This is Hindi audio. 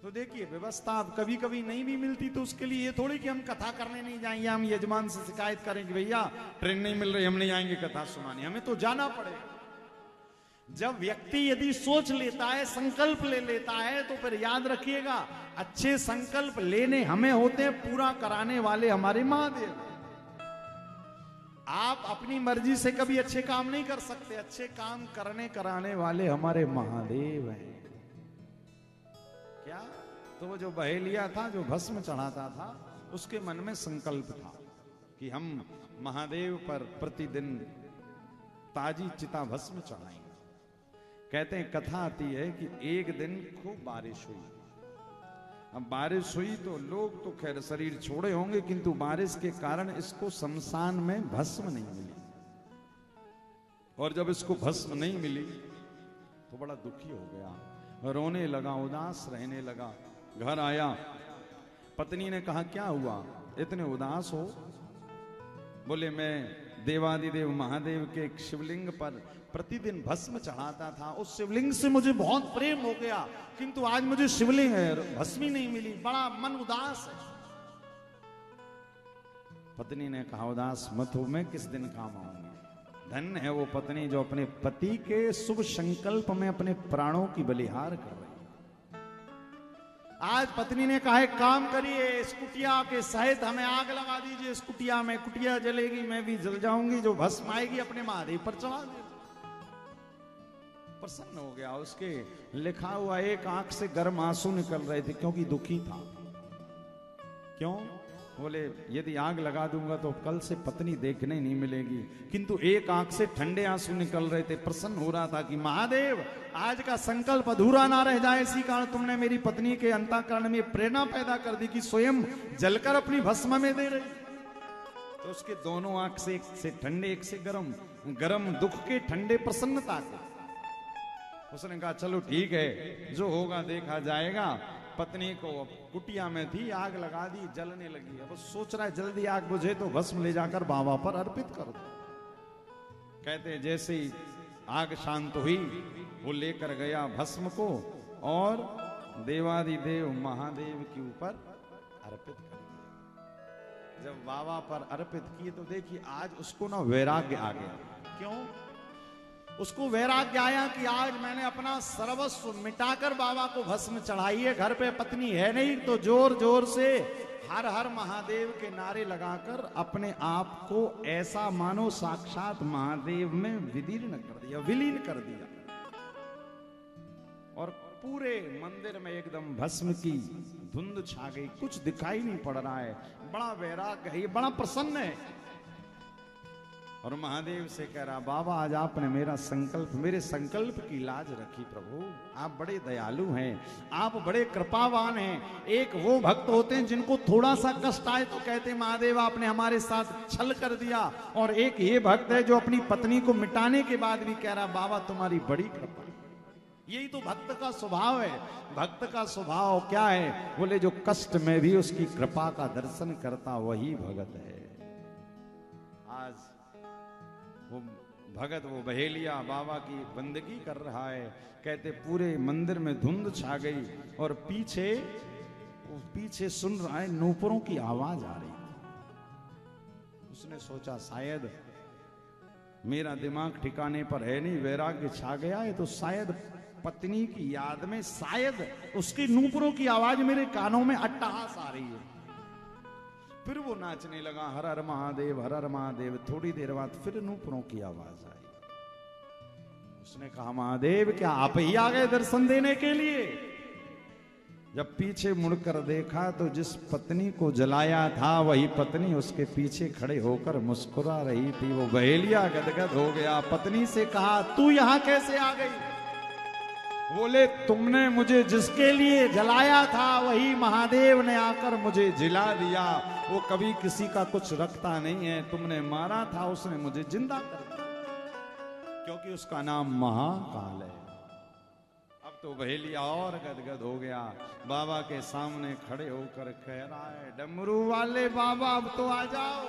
तो देखिए व्यवस्था अब कभी कभी नहीं भी मिलती तो उसके लिए ये थोड़ी कि हम कथा करने नहीं जाएंगे, हम यजमान से शिकायत करेंगे भैया ट्रेन नहीं मिल रही हम नहीं आएंगे कथा सुनाने, हमें तो जाना पड़ेगा। जब व्यक्ति यदि सोच लेता है, संकल्प ले लेता है, तो फिर याद रखिएगा अच्छे संकल्प लेने हमें होते हैं, पूरा कराने वाले हमारे महादेव। आप अपनी मर्जी से कभी अच्छे काम नहीं कर सकते, अच्छे काम करने कराने वाले हमारे महादेव हैं। क्या? तो वो जो बहेलिया था, जो भस्म चढ़ाता था, उसके मन में संकल्प था कि हम महादेव पर प्रतिदिन ताजी चिता भस्म चढ़ाएंगे। कहते हैं, कथा आती है कि एक दिन खूब बारिश हुई। अब बारिश हुई तो लोग तो खैर शरीर छोड़े होंगे, किंतु बारिश के कारण इसको शमशान में भस्म नहीं मिली। और जब इसको भस्म नहीं मिली तो बड़ा दुखी हो गया, रोने लगा, उदास रहने लगा। घर आया, पत्नी ने कहा क्या हुआ, इतने उदास हो? बोले मैं देवादिदेव महादेव के एक शिवलिंग पर प्रतिदिन भस्म चढ़ाता था, उस शिवलिंग से मुझे बहुत प्रेम हो गया, किंतु आज मुझे शिवलिंग है भस्म ही नहीं मिली, बड़ा मन उदास है। पत्नी ने कहा उदास मत हो, मैं किस दिन काम आऊंगी। धन्य है वो पत्नी जो अपने पति के शुभ संकल्प में अपने प्राणों की बलिहार कर रही है। आज पत्नी ने कहा एक काम करिए, इस कुटिया के सहित हमें आग लगा दीजिए, इस कुटिया में, कुटिया जलेगी मैं भी जल जाऊंगी, जो भस्म आएगी अपने महादेव पर चढ़ा दे। प्रसन्न हो गया। उसके लिखा हुआ एक आंख से गर्म आंसू निकल रहे थे क्योंकि दुखी था। क्यों? बोले यदि आग लगा दूंगा तो कल से पत्नी देखने नहीं मिलेगी, किंतु एक आंख से ठंडे आंसू निकल रहे थे। प्रसन्न हो रहा था कि महादेव आज का संकल्प अधूरा ना रह जाए, इसी कारण तुमने मेरी पत्नी के अंतःकरण में प्रेरणा पैदा कर दी कि स्वयं जलकर अपनी भस्म में दे रही। तो उसके दोनों आंख से, एक से ठंडे एक से गरम, गरम दुख के, ठंडे प्रसन्नता के। उसने कहा चलो ठीक है, जो होगा देखा जाएगा। पत्नी को कुटिया में थी, आग लगा दी, जलने लगी। अब सोच रहा है जल्दी आग बुझे तो भस्म ले जाकर बाबा पर अर्पित कर दो। कहते जैसे ही आग शांत हुई, वो लेकर गया भस्म को और देवादिदेव महादेव के ऊपर अर्पित कर दिया। जब बाबा पर अर्पित किए तो देखिए आज उसको ना वैराग्य आ गया। क्यों? उसको वैराग्य आया कि आज मैंने अपना सर्वस्व मिटाकर बाबा को भस्म चढ़ाई है। घर पे पत्नी है नहीं तो जोर जोर से हर हर महादेव के नारे लगाकर अपने आप को ऐसा मानो साक्षात महादेव में विलीन कर दिया, विलीन कर दिया। और पूरे मंदिर में एकदम भस्म की धुंध छा गई, कुछ दिखाई नहीं पड़ रहा है। बड़ा वैराग्य है, बड़ा प्रसन्न है। और महादेव से कह रहा बाबा आज आपने मेरा संकल्प, मेरे संकल्प की लाज रखी प्रभु, आप बड़े दयालु हैं, आप बड़े कृपावान हैं। एक वो भक्त होते हैं जिनको थोड़ा सा कष्ट आए तो कहते हैं महादेव आपने हमारे साथ छल कर दिया, और एक ये भक्त है जो अपनी पत्नी को मिटाने के बाद भी कह रहा बाबा तुम्हारी बड़ी कृपा। यही तो भक्त का स्वभाव है। भक्त का स्वभाव क्या है? बोले जो कष्ट में भी उसकी कृपा का दर्शन करता वही भगत है। आज वो भगत, वो बहेलिया बाबा की बंदगी कर रहा है। कहते पूरे मंदिर में धुंध छा गई और पीछे सुन रहा है नूपुरों की आवाज आ रही। उसने सोचा शायद मेरा दिमाग ठिकाने पर है नहीं, वैराग्य छा गया है, तो शायद पत्नी की याद में शायद उसकी नूपुरों की आवाज मेरे कानों में अट्टहास आ रही है। फिर वो नाचने लगा हर हर महादेव, हर हर महादेव। थोड़ी देर बाद फिर नूपुरों की आवाज आई। उसने कहा महादेव क्या आप ही आ गए दर्शन देने के लिए? जब पीछे मुड़कर देखा तो जिस पत्नी को जलाया था वही पत्नी उसके पीछे खड़े होकर मुस्कुरा रही थी। वो बहेलिया गदगद हो गया। पत्नी से कहा तू यहां कैसे आ गई? बोले तुमने मुझे जिसके लिए जलाया था वही महादेव ने आकर मुझे जिला दिया। वो कभी किसी का कुछ रखता नहीं है, तुमने मारा था उसने मुझे जिंदा कर दिया, क्योंकि उसका नाम महाकाल है। अब तो बहेलिया और गदगद हो गया। बाबा के सामने खड़े होकर कह रहा है डमरू वाले बाबा अब तो आ जाओ।